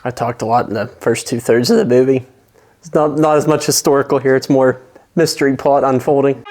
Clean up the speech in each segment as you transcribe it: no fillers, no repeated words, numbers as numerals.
I talked a lot in the first 2/3 of the movie. It's not as much historical here, it's more mystery plot unfolding.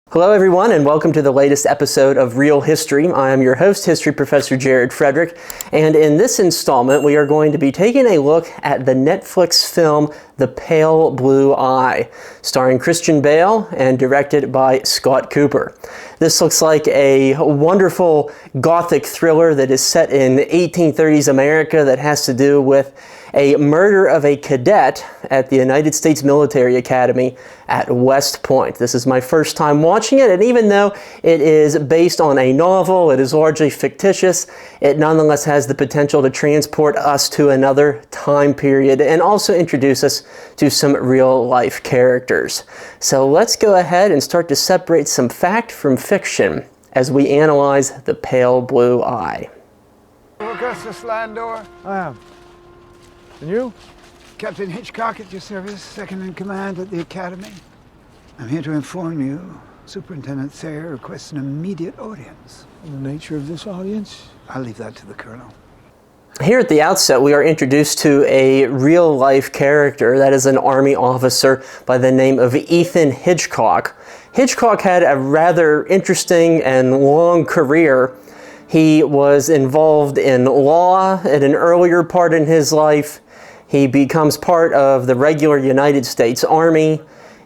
Hello everyone, and welcome to the latest episode of Real History. I am your host, History Professor Jared Frederick, and in this installment we are going to be taking a look at the Netflix film The Pale Blue Eye, starring Christian Bale and directed by Scott Cooper. This looks like a wonderful Gothic thriller that is set in 1830s America that has to do with a murder of a cadet at the United States Military Academy at West Point. This is my first time watching it, and even though it is based on a novel, it is largely fictitious, it nonetheless has the potential to transport us to another time period and also introduce us to some real-life characters. So let's go ahead and start to separate some fact from fiction as we analyze The Pale Blue Eye. Augustus Landor. I am. And you? Captain Hitchcock at your service, second in command at the Academy. I'm here to inform you, Superintendent Thayer requests an immediate audience. And the nature of this audience? I'll leave that to the Colonel. Here at the outset, we are introduced to a real-life character that is an Army officer by the name of Ethan Hitchcock. Hitchcock had a rather interesting and long career. He was involved in law at an earlier part in his life. He becomes part of the regular United States Army.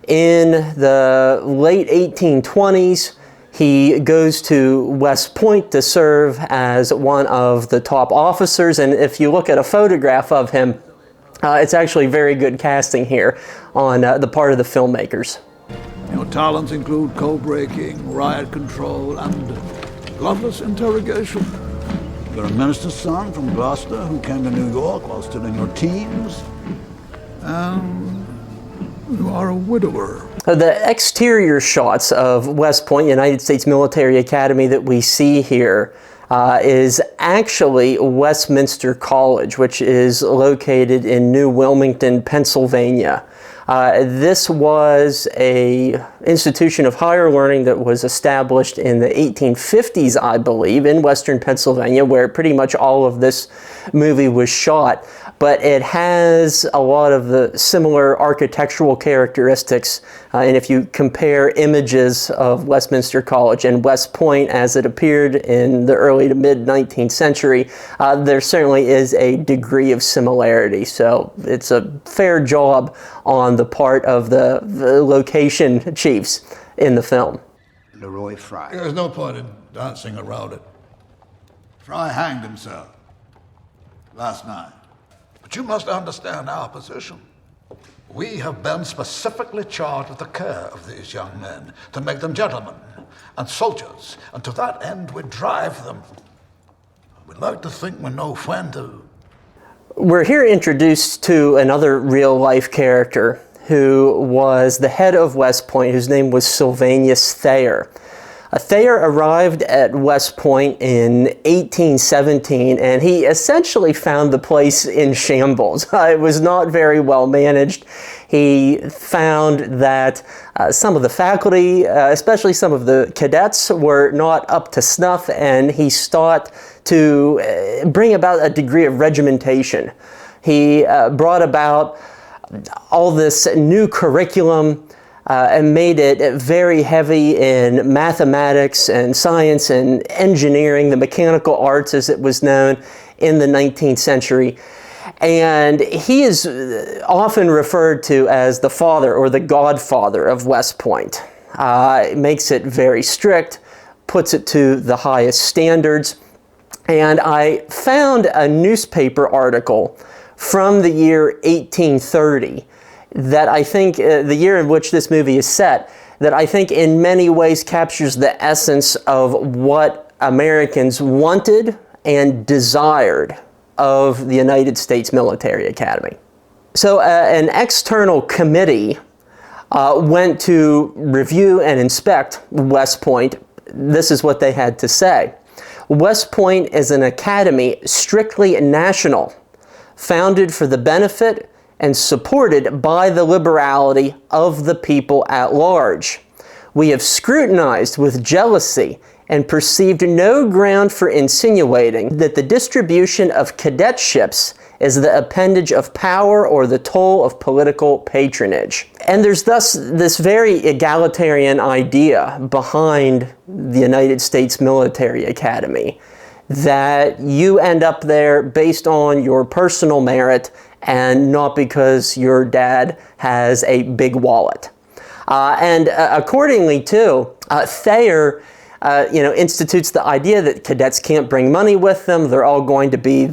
In the late 1820s, he goes to West Point to serve as one of the top officers, and if you look at a photograph of him, it's actually very good casting here on the part of the filmmakers. Your talents include code-breaking, riot control, and loveless interrogation. You're a minister's son from Gloucester who came to New York while still in your teens, and you are a widower. The exterior shots of West Point United States Military Academy that we see here is actually Westminster College, which is located in New Wilmington, Pennsylvania. This was an institution of higher learning that was established in the 1850s, I believe, in western Pennsylvania, where pretty much all of this movie was shot. But it has a lot of the similar architectural characteristics. And if you compare images of Westminster College and West Point as it appeared in the early to mid 19th century, there certainly is a degree of similarity. So it's a fair job on the part of the location chiefs in the film. Leroy Fry. There's no point in dancing around it. Fry hanged himself last night. But you must understand our position. We have been specifically charged with the care of these young men, to make them gentlemen and soldiers, and to that end we drive them. We like to think we know when to. We're here introduced to another real-life character who was the head of West Point, whose name was Sylvanus Thayer. Thayer arrived at West Point in 1817, and he essentially found the place in shambles. It was not very well managed. He found that some of the faculty, especially some of the cadets, were not up to snuff, and he sought to bring about a degree of regimentation. He brought about all this new curriculum and made it very heavy in mathematics and science and engineering, the mechanical arts as it was known in the 19th century. And he is often referred to as the father or the godfather of West Point. It makes it very strict, puts it to the highest standards. And I found a newspaper article from the year 1830 that I think, the year in which this movie is set, that I think in many ways captures the essence of what Americans wanted and desired of the United States Military Academy. So an external committee went to review and inspect West Point. This is what they had to say. West Point is an academy strictly national, founded for the benefit and supported by the liberality of the people at large. We have scrutinized with jealousy and perceived no ground for insinuating that the distribution of cadetships is the appendage of power or the toll of political patronage. And there's thus this very egalitarian idea behind the United States Military Academy, that you end up there based on your personal merit and not because your dad has a big wallet. Accordingly too, Thayer institutes the idea that cadets can't bring money with them. They're all going to be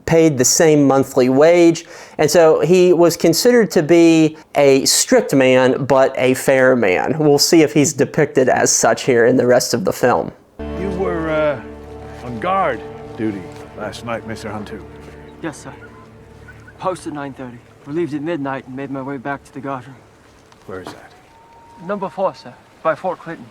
paid the same monthly wage. And so he was considered to be a strict man, but a fair man. We'll see if he's depicted as such here in the rest of the film. You were on guard duty last night, Mr. Hunter. Yes, sir. Posted 9:30. Relieved at midnight and made my way back to the guardroom. Where is that? Number 4, sir. By Fort Clinton.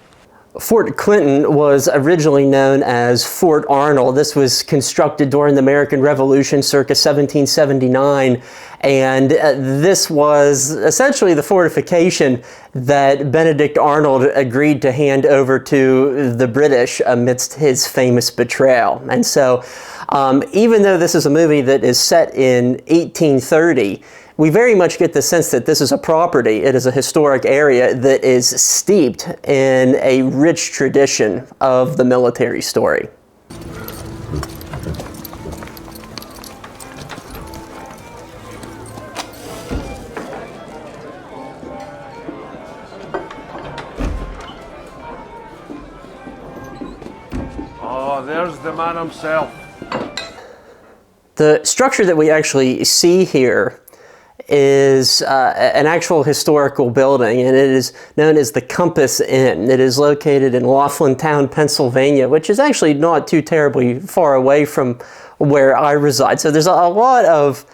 Fort Clinton was originally known as Fort Arnold. This was constructed during the American Revolution circa 1779, and this was essentially the fortification that Benedict Arnold agreed to hand over to the British amidst his famous betrayal. And so even though this is a movie that is set in 1830, we very much get the sense that this is a property, it is a historic area that is steeped in a rich tradition of the military story. Oh, there's the man himself. The structure that we actually see here is an actual historical building, and it is known as the Compass Inn. It is located in Laughlintown, Pennsylvania, which is actually not too terribly far away from where I reside. So there's a lot of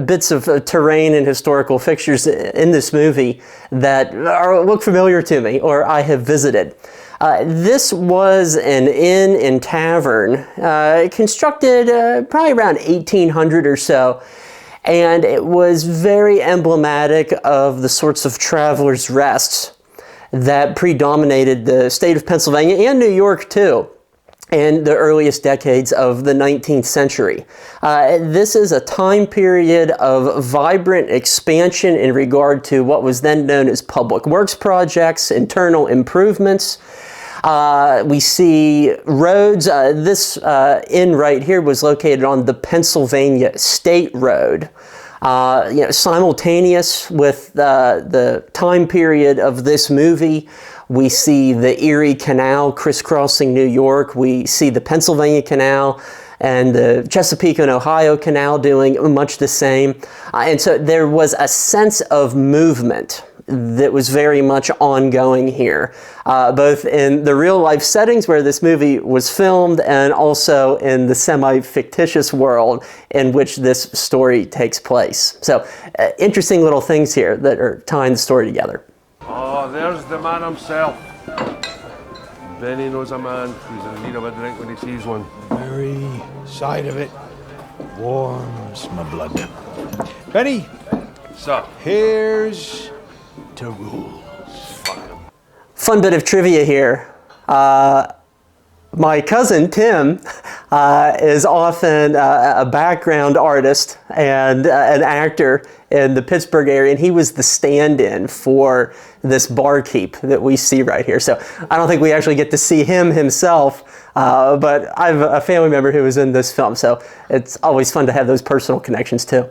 bits of terrain and historical fixtures in this movie that look familiar to me or I have visited. This was an inn and tavern constructed probably around 1800 or so. And it was very emblematic of the sorts of travelers' rests that predominated the state of Pennsylvania and New York too in the earliest decades of the 19th century. This is a time period of vibrant expansion in regard to what was then known as public works projects, internal improvements. We see roads. This inn right here was located on the Pennsylvania State Road. Simultaneous with the time period of this movie, we see the Erie Canal crisscrossing New York. We see the Pennsylvania Canal and the Chesapeake and Ohio Canal doing much the same. And so there was a sense of movement that was very much ongoing here, both in the real life settings where this movie was filmed and also in the semi-fictitious world in which this story takes place. So interesting little things here that are tying the story together. Oh, there's the man himself. Benny knows a man who's in need of a drink when he sees one. The very sight of it warms my blood. Benny! Sir. Here's to rules. Fun bit of trivia here. My cousin Tim is often a background artist and an actor in the Pittsburgh area, and he was the stand-in for this barkeep that we see right here. So I don't think we actually get to see him himself, but I have a family member who was in this film, so it's always fun to have those personal connections too.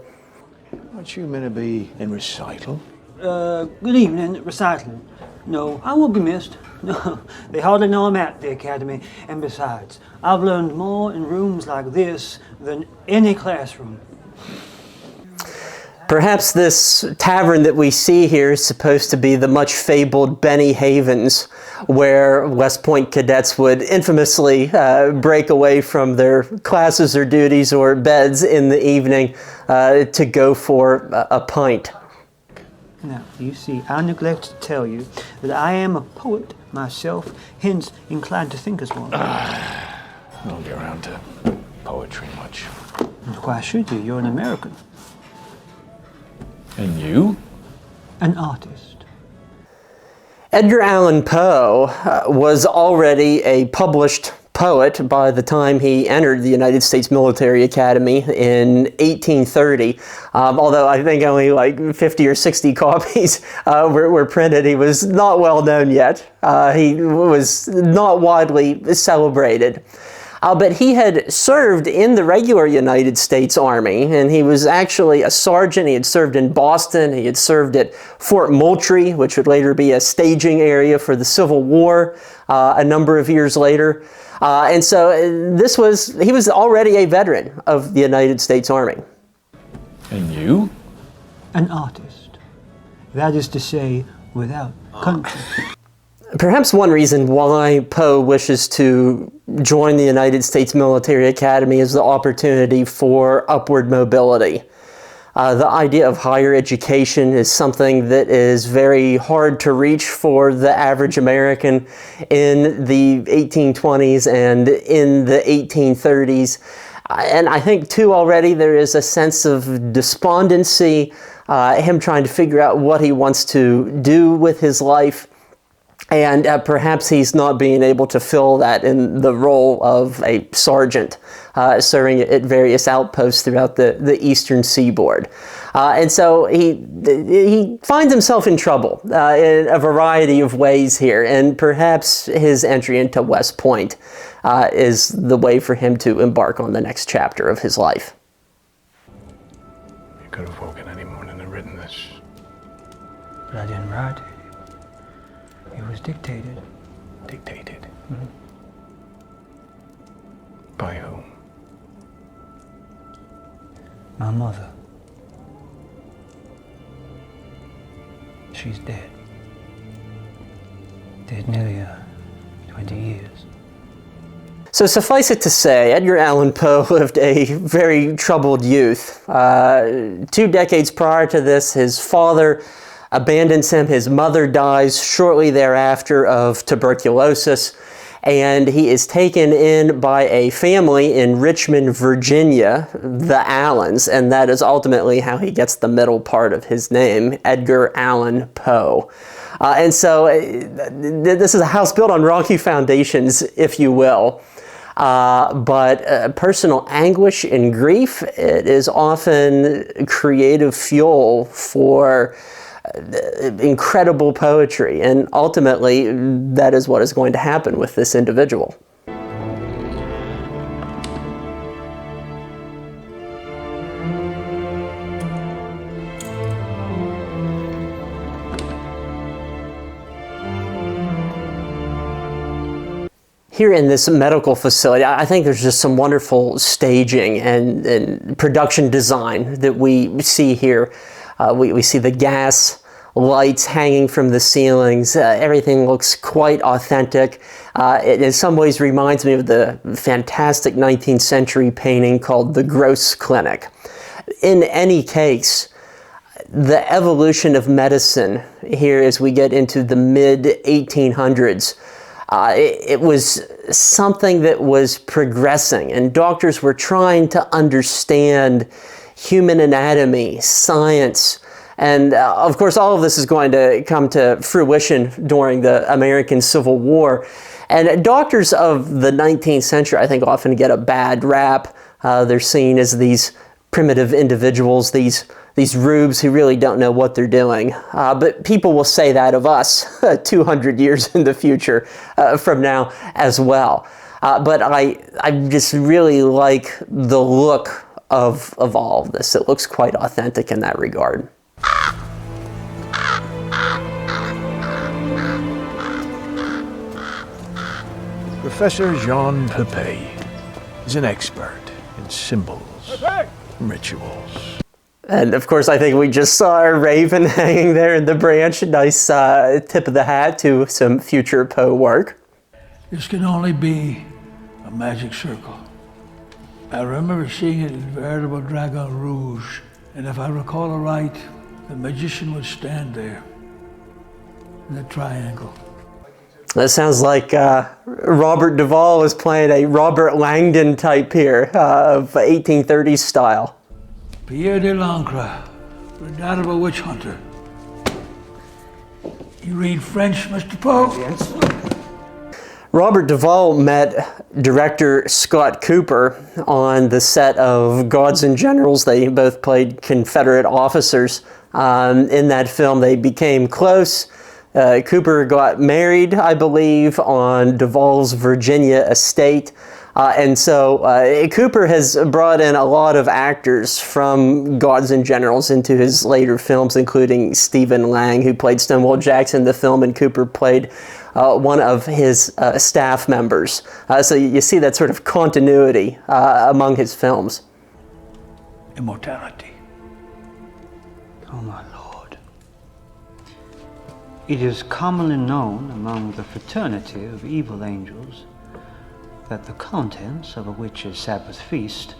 Aren't you meant to be in recital? Good evening, recital. No, I won't be missed. No, they hardly know I'm at the academy. And besides, I've learned more in rooms like this than any classroom. Perhaps this tavern that we see here is supposed to be the much fabled Benny Havens, where West Point cadets would infamously break away from their classes or duties or beds in the evening to go for a pint. Now, you see, I neglect to tell you that I am a poet myself, hence inclined to think as one. I don't get around to poetry much. Why should you? You're an American. And you? An artist. Edgar Allan Poe was already a published poet by the time he entered the United States Military Academy in 1830. Although I think only like 50 or 60 copies were printed. He was not well known yet. He was not widely celebrated. But he had served in the regular United States Army, and he was actually a sergeant. He had served in Boston. He had served at Fort Moultrie, which would later be a staging area for the Civil War a number of years later. And so he was already a veteran of the United States Army. And you? An artist. That is to say, without country. Perhaps one reason why Poe wishes to join the United States Military Academy is the opportunity for upward mobility. The idea of higher education is something that is very hard to reach for the average American in the 1820s and in the 1830s. And I think, too, already there is a sense of despondency, him trying to figure out what he wants to do with his life. And perhaps he's not being able to fill that in the role of a sergeant serving at various outposts throughout the eastern seaboard. And so he finds himself in trouble in a variety of ways here, and perhaps his entry into West Point is the way for him to embark on the next chapter of his life. You could have woken any morning and written this. But I didn't write it. It was dictated. Dictated? Mm-hmm. By whom? My mother. She's dead. Dead nearly 20 years. So suffice it to say, Edgar Allan Poe lived a very troubled youth. 2 decades prior to this, his father abandons him. His mother dies shortly thereafter of tuberculosis, and he is taken in by a family in Richmond, Virginia, the Allens, and that is ultimately how he gets the middle part of his name, Edgar Allan Poe. And so this is a house built on rocky foundations, if you will. But personal anguish and grief, it is often creative fuel for incredible poetry, and ultimately that is what is going to happen with this individual. Here in this medical facility, I think there's just some wonderful staging and production design that we see here. We see the gas lights hanging from the ceilings. Everything looks quite authentic. It in some ways reminds me of the fantastic 19th century painting called The Gross Clinic. In any case, the evolution of medicine here as we get into the mid-1800s, it was something that was progressing, and doctors were trying to understand human anatomy, science, and of course all of this is going to come to fruition during the American Civil War. And doctors of the 19th century, I think, often get a bad rap. They're seen as these primitive individuals, these rubes who really don't know what they're doing. But people will say that of us 200 years in the future from now as well. But I just really like the look of all of this. It looks quite authentic in that regard. Professor Jean Pepet is an expert in symbols, rituals. And of course, I think we just saw a raven hanging there in the branch. Nice tip of the hat to some future Poe work. This can only be a magic circle. I remember seeing it in veritable Dragon Rouge, and if I recall aright, the magician would stand there in the triangle. That sounds like Robert Duvall is playing a Robert Langdon type here of 1830s style. Pierre de Lancre, redoubtable witch hunter. You read French, Mr. Poe? Yes. Robert Duvall met director Scott Cooper on the set of Gods and Generals. They both played Confederate officers. In that film, they became close. Cooper got married, I believe, on Duvall's Virginia estate. And so Cooper has brought in a lot of actors from Gods and Generals into his later films, including Stephen Lang, who played Stonewall Jackson in the film, and Cooper played one of his staff members. So you see that sort of continuity among his films. Immortality. Oh, my Lord. It is commonly known among the fraternity of evil angels that the contents of a witch's Sabbath feast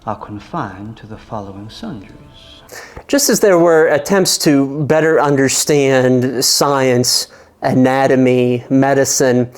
are confined to the following sundries. Just as there were attempts to better understand science, anatomy, medicine,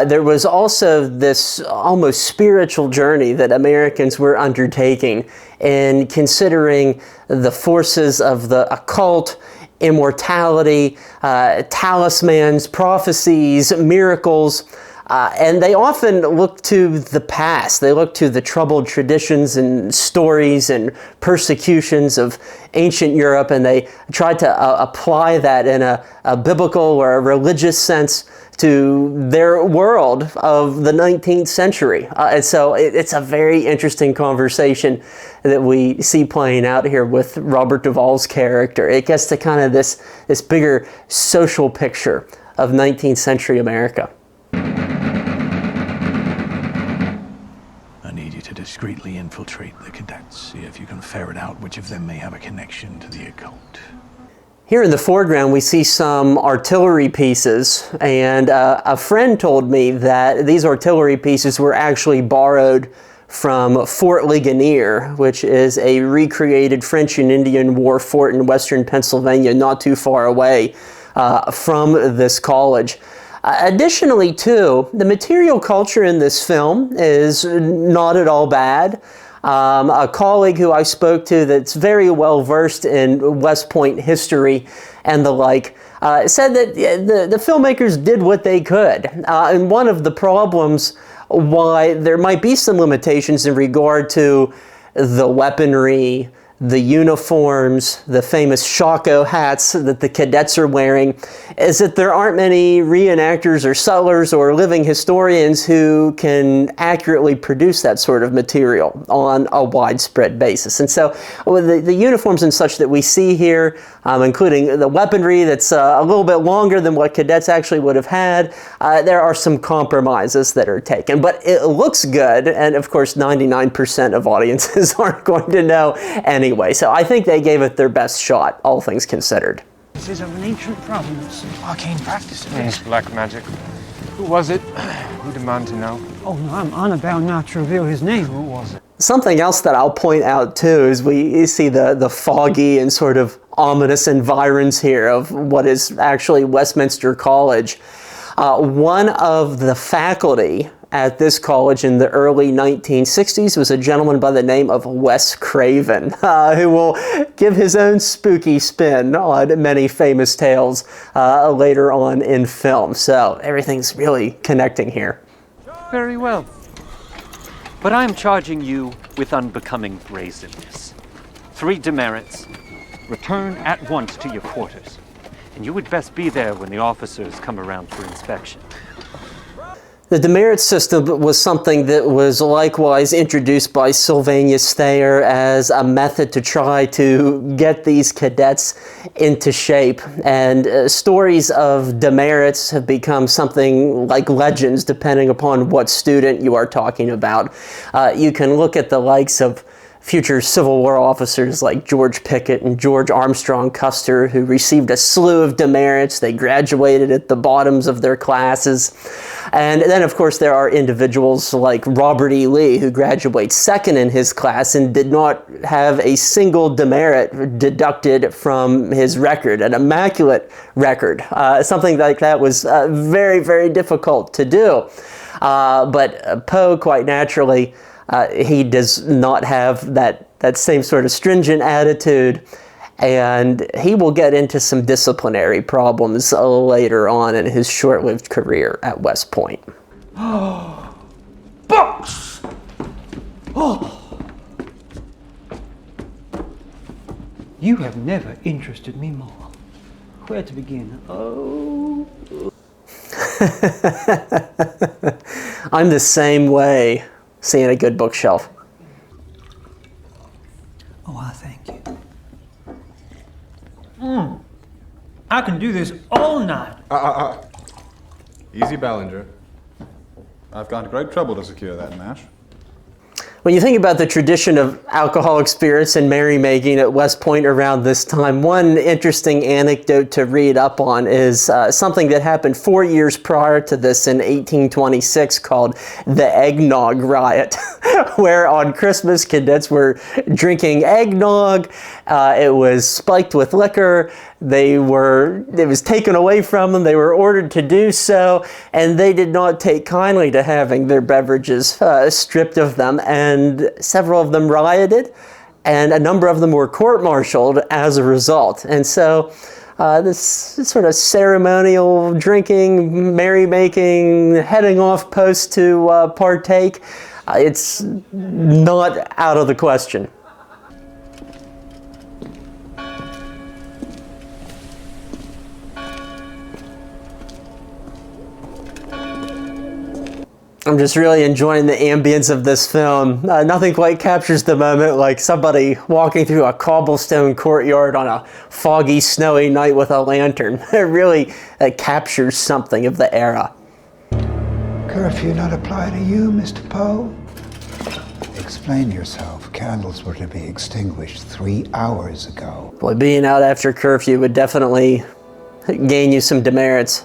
there was also this almost spiritual journey that Americans were undertaking in considering the forces of the occult, immortality, talismans, prophecies, miracles. And they often look to the past. They look to the troubled traditions and stories and persecutions of ancient Europe, and they try to apply that in a biblical or a religious sense to their world of the 19th century. And so it's a very interesting conversation that we see playing out here with Robert Duvall's character. It gets to kind of this bigger social picture of 19th century America. Discreetly infiltrate the cadets, see if you can ferret out which of them may have a connection to the occult. Here in the foreground we see some artillery pieces, and a friend told me that these artillery pieces were actually borrowed from Fort Ligonier, which is a recreated French and Indian War fort in western Pennsylvania, not too far away from this college. Additionally, too, the material culture in this film is not at all bad. A colleague who I spoke to that's very well versed in West Point history and the like said that the filmmakers did what they could. And one of the problems why there might be some limitations in regard to the weaponry, the uniforms, the famous shako hats that the cadets are wearing, is that there aren't many reenactors or sutlers or living historians who can accurately produce that sort of material on a widespread basis. And so the uniforms and such that we see here, including the weaponry that's a little bit longer than what cadets actually would have had, there are some compromises that are taken. But it looks good, and of course 99% of audiences aren't going to know anyway. So I think they gave it their best shot, all things considered. This is of an ancient province. Arcane practices. It's black magic. Who was it? We demand to know. Oh, no, I'm honor bound not to reveal his name. Who was it? Something else that I'll point out too is we see the foggy and sort of ominous environs here of what is actually Westminster College. One of the faculty at this college in the early 1960s was a gentleman by the name of Wes Craven, who will give his own spooky spin on many famous tales later on in film. So everything's really connecting here. Very well. But I am charging you with unbecoming brazenness. 3 demerits. Return at once to your quarters. And you would best be there when the officers come around for inspection. The demerit system was something that was likewise introduced by Sylvanus Thayer as a method to try to get these cadets into shape. And stories of demerits have become something like legends depending upon what student you are talking about. You can look at the likes of future Civil War officers like George Pickett and George Armstrong Custer, who received a slew of demerits. They graduated at the bottoms of their classes. And then, of course, there are individuals like Robert E. Lee, who graduates second in his class and did not have a single demerit deducted from his record, an immaculate record. Something like that was very, very difficult to do. But Poe, quite naturally, he does not have that same sort of stringent attitude, and he will get into some disciplinary problems later on in his short-lived career at West Point. Books! Oh! You have never interested me more. Where to begin? Oh... I'm the same way. Seeing a good bookshelf. Oh, I thank you. I can do this all night. Easy, Ballinger. I've gone to great trouble to secure that mash. When you think about the tradition of alcoholic spirits and merrymaking at West Point around this time, one interesting anecdote to read up on is something that happened 4 years prior to this in 1826 called the Eggnog Riot, where on Christmas cadets were drinking eggnog. It was spiked with liquor. It was taken away from them. They were ordered to do so, and they did not take kindly to having their beverages stripped of them, and several of them rioted, and a number of them were court-martialed as a result. And so this sort of ceremonial drinking, merrymaking, heading off post to partake, it's not out of the question. I'm just really enjoying the ambience of this film. Nothing quite captures the moment like somebody walking through a cobblestone courtyard on a foggy, snowy night with a lantern. It really captures something of the era. Curfew not apply to you, Mr. Poe? Explain yourself. Candles were to be extinguished 3 hours ago. Boy, being out after curfew would definitely gain you some demerits.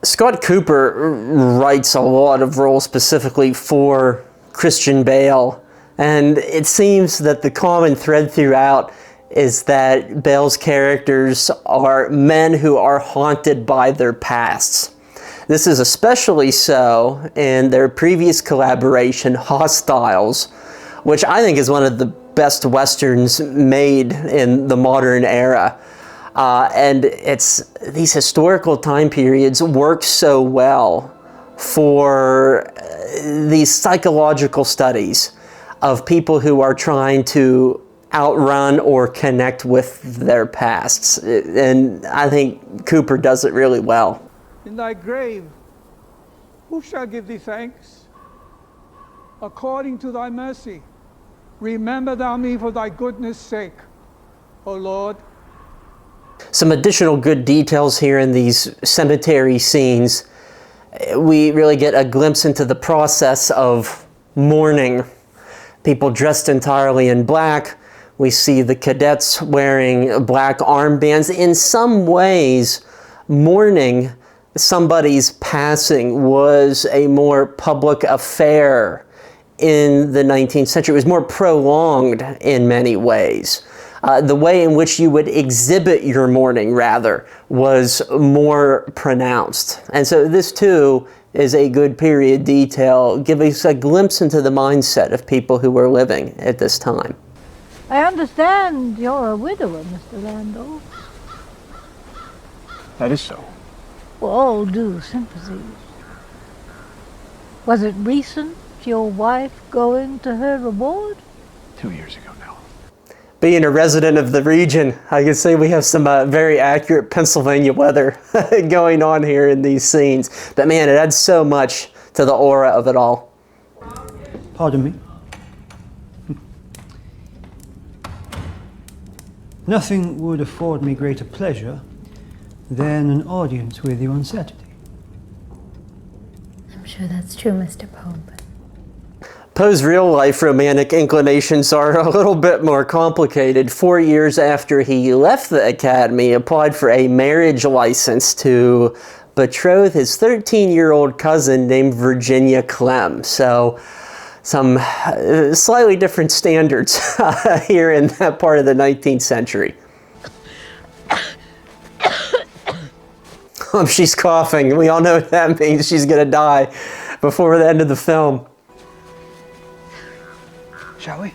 Scott Cooper writes a lot of roles specifically for Christian Bale, and it seems that the common thread throughout is that Bale's characters are men who are haunted by their pasts. This is especially so in their previous collaboration, Hostiles, which I think is one of the best westerns made in the modern era. And these historical time periods work so well for these psychological studies of people who are trying to outrun or connect with their pasts. And I think Cooper does it really well. In thy grave, who shall give thee thanks? According to thy mercy, remember thou me for thy goodness' sake, O Lord. Some additional good details here in these cemetery scenes. We really get a glimpse into the process of mourning. People dressed entirely in black. We see the cadets wearing black armbands. In some ways, mourning somebody's passing was a more public affair in the 19th century. It was more prolonged in many ways. The way in which you would exhibit your mourning, rather, was more pronounced. And so this, too, is a good period detail, giving us a glimpse into the mindset of people who were living at this time. I understand you're a widower, Mr. Randall. That is so. With all due sympathy. Was it recent, your wife going to her reward? 2 years ago now. Being a resident of the region, I can say we have some very accurate Pennsylvania weather going on here in these scenes. But man, it adds so much to the aura of it all. Pardon me. Nothing would afford me greater pleasure then an audience with you on Saturday. I'm sure that's true, Mr. Poe. Poe's real-life romantic inclinations are a little bit more complicated. 4 years after he left the Academy, he applied for a marriage license to betroth his 13-year-old cousin named Virginia Clem. So some slightly different standards here in that part of the 19th century. She's coughing. We all know what that means. She's going to die before the end of the film. Shall we?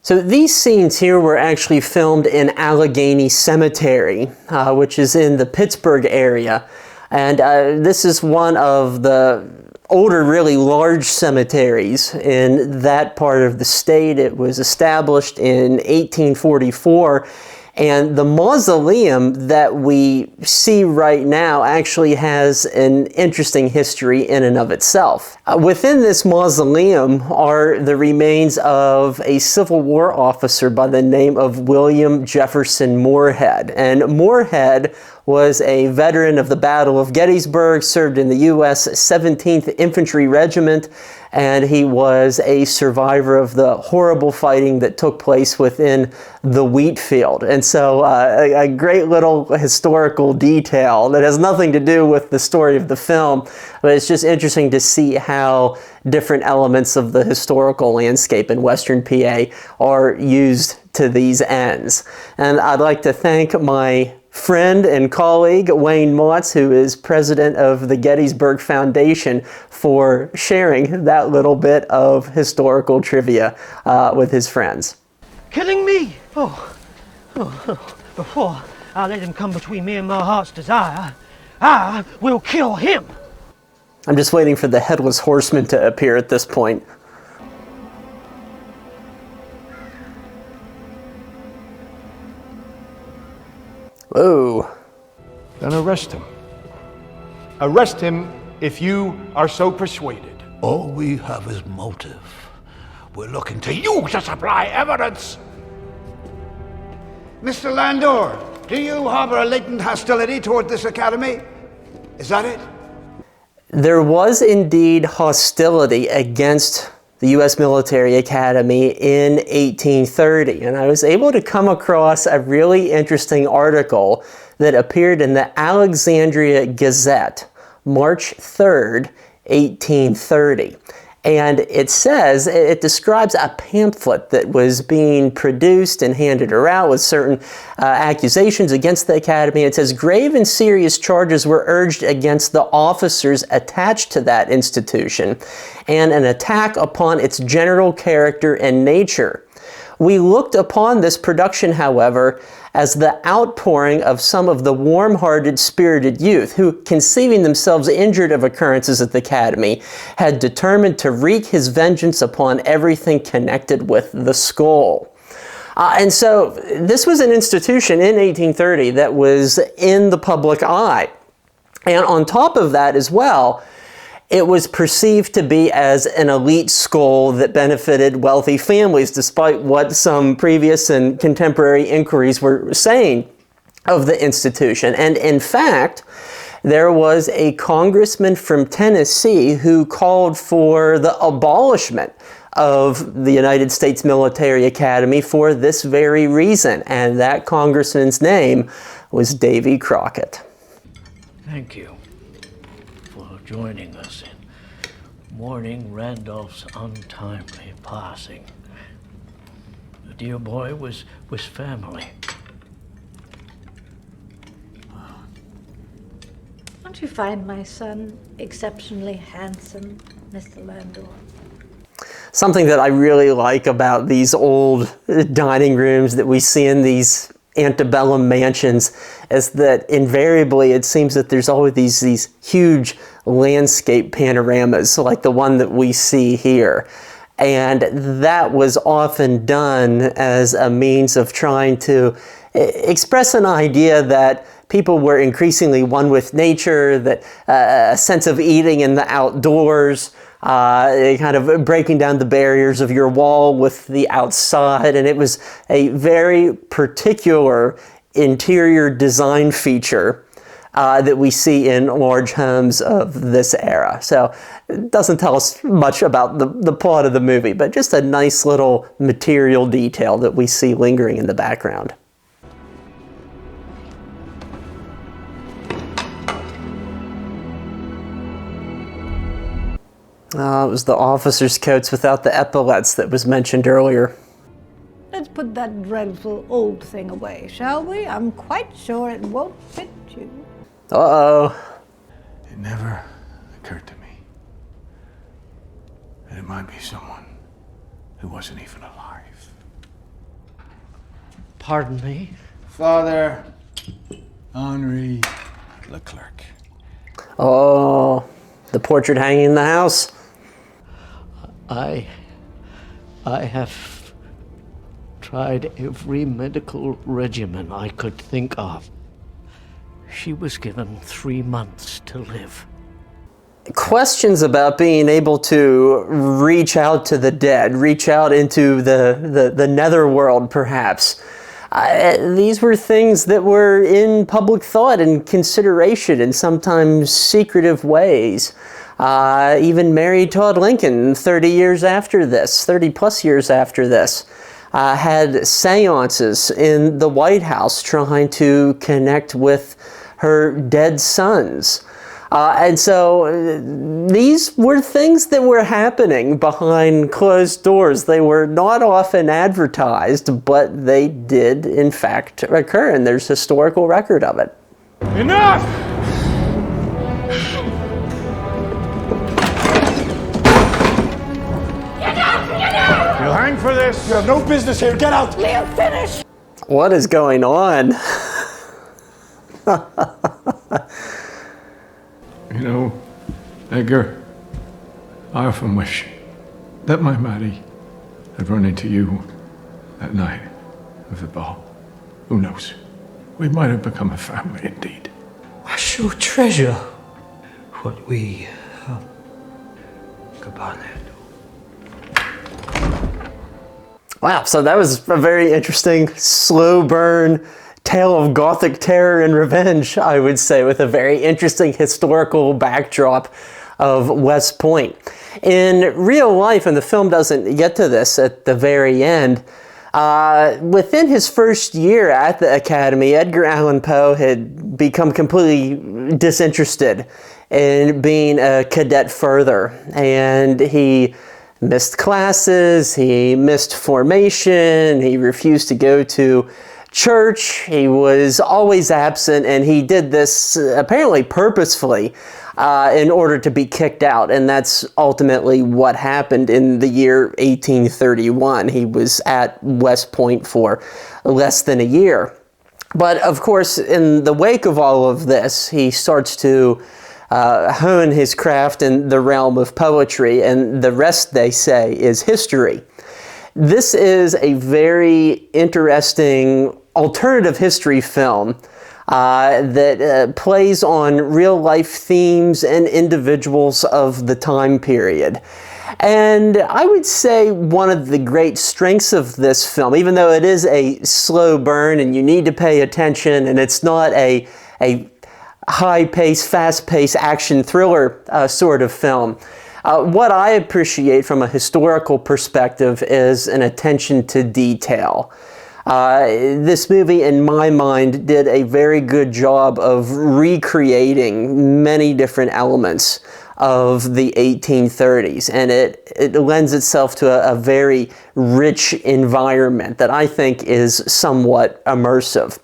So these scenes here were actually filmed in Allegheny Cemetery, which is in the Pittsburgh area. And this is one of the older, really large cemeteries in that part of the state. It was established in 1844. And the mausoleum that we see right now actually has an interesting history in and of itself. Within this mausoleum are the remains of a Civil War officer by the name of William Jefferson Moorhead. And Moorhead was a veteran of the Battle of Gettysburg, served in the U.S. 17th Infantry Regiment, and he was a survivor of the horrible fighting that took place within the wheat field. And so a great little historical detail that has nothing to do with the story of the film, but it's just interesting to see how different elements of the historical landscape in Western PA are used to these ends. And I'd like to thank my friend and colleague Wayne Motz, who is president of the Gettysburg Foundation, for sharing that little bit of historical trivia with his friends. Killing me? Before I let him come between me and my heart's desire, I will kill him. I'm just waiting for the Headless Horseman to appear at this point. Whoa. Then arrest him. Arrest him if you are so persuaded. All we have is motive. We're looking to you to supply evidence. Mr. Landor, do you harbor a latent hostility toward this academy? Is that it? There was indeed hostility against the U.S. Military Academy in 1830, and I was able to come across a really interesting article that appeared in the Alexandria Gazette, March 3rd, 1830. And it says, it describes a pamphlet that was being produced and handed around with certain accusations against the Academy. It says, grave and serious charges were urged against the officers attached to that institution, and an attack upon its general character and nature. We looked upon this production, however, as the outpouring of some of the warm-hearted, spirited youth who, conceiving themselves injured of occurrences at the Academy, had determined to wreak his vengeance upon everything connected with the skull. And so this was an institution in 1830 that was in the public eye. And on top of that as well, it was perceived to be as an elite skull that benefited wealthy families, despite what some previous and contemporary inquiries were saying of the institution. And in fact, there was a congressman from Tennessee who called for the abolishment of the United States Military Academy for this very reason. And that congressman's name was Davy Crockett. Thank you for joining us in mourning Randolph's untimely passing. The dear boy was family. Don't you find my son exceptionally handsome, Mr. Landor? Something that I really like about these old dining rooms that we see in these antebellum mansions is that invariably it seems that there's always these huge landscape panoramas like the one that we see here. And that was often done as a means of trying to express an idea that people were increasingly one with nature, that a sense of eating in the outdoors, kind of breaking down the barriers of your wall with the outside, and it was a very particular interior design feature that we see in large homes of this era. So it doesn't tell us much about the plot of the movie, but just a nice little material detail that we see lingering in the background. It was the officers' coats without the epaulets that was mentioned earlier. Let's put that dreadful old thing away, shall we? I'm quite sure it won't fit you. Uh-oh. It never occurred to me that it might be someone who wasn't even alive. Pardon me? Father Henri Leclerc. Oh, the portrait hanging in the house? I have tried every medical regimen I could think of. She was given 3 months to live. Questions about being able to reach out to the dead, reach out into the netherworld, perhaps. These were things that were in public thought and consideration in sometimes secretive ways. Even Mary Todd Lincoln, 30 years after this, 30 plus years after this, had seances in the White House trying to connect with her dead sons. And so these were things that were happening behind closed doors. They were not often advertised, but they did in fact occur, and there's historical record of it. Enough! You'll hang for this. You have no business here. Get out. Leo, finish! What is going on? You know, Edgar, I often wish that my Maddie had run into you that night of the ball. Who knows? We might have become a family indeed. I sure treasure what we... Goodbye, Lando. Wow, so that was a very interesting, slow burn tale of Gothic terror and revenge, I would say, with a very interesting historical backdrop of West Point. In real life, and the film doesn't get to this at the very end, within his first year at the Academy, Edgar Allan Poe had become completely disinterested in being a cadet further, and he missed classes, he missed formation, he refused to go to church, he was always absent, and he did this apparently purposefully in order to be kicked out, and that's ultimately what happened in the year 1831. He was at West Point for less than a year. But of course, in the wake of all of this, he starts to hone his craft in the realm of poetry, and the rest, they say, is history. This is a very interesting alternative history film that plays on real-life themes and individuals of the time period. And I would say one of the great strengths of this film, even though it is a slow burn and you need to pay attention, and it's not a high-paced, fast-paced action thriller sort of film, what I appreciate from a historical perspective is an attention to detail. This movie, in my mind, did a very good job of recreating many different elements of the 1830s, and it lends itself to a very rich environment that I think is somewhat immersive.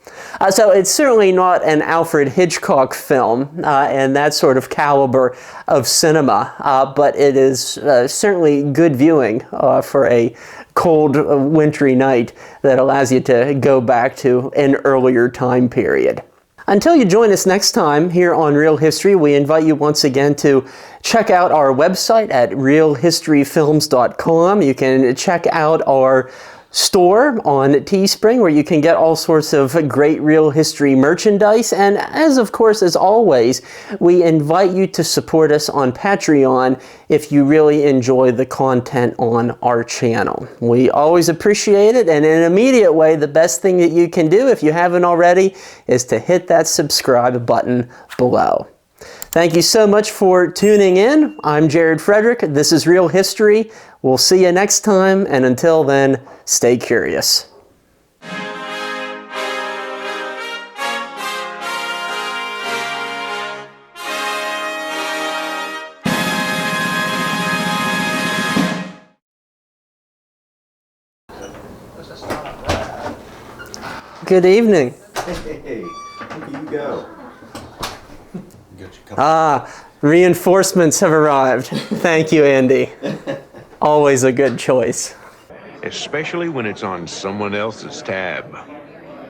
So it's certainly not an Alfred Hitchcock film and that sort of caliber of cinema, but it is certainly good viewing for a cold, wintry night that allows you to go back to an earlier time period. Until you join us next time here on Real History, we invite you once again to check out our website at realhistoryfilms.com. You can check out our store on Teespring, where you can get all sorts of great real history merchandise. And of course, as always, we invite you to support us on Patreon if you really enjoy the content on our channel. We always appreciate it, and in an immediate way, the best thing that you can do, if you haven't already, is to hit that subscribe button below. Thank you so much for tuning in. I'm Jared Frederick. This is Real History. We'll see you next time, and until then, stay curious. Good evening. Hey, look at you go. Reinforcements have arrived. Thank you, Andy. Always a good choice. Especially when it's on someone else's tab.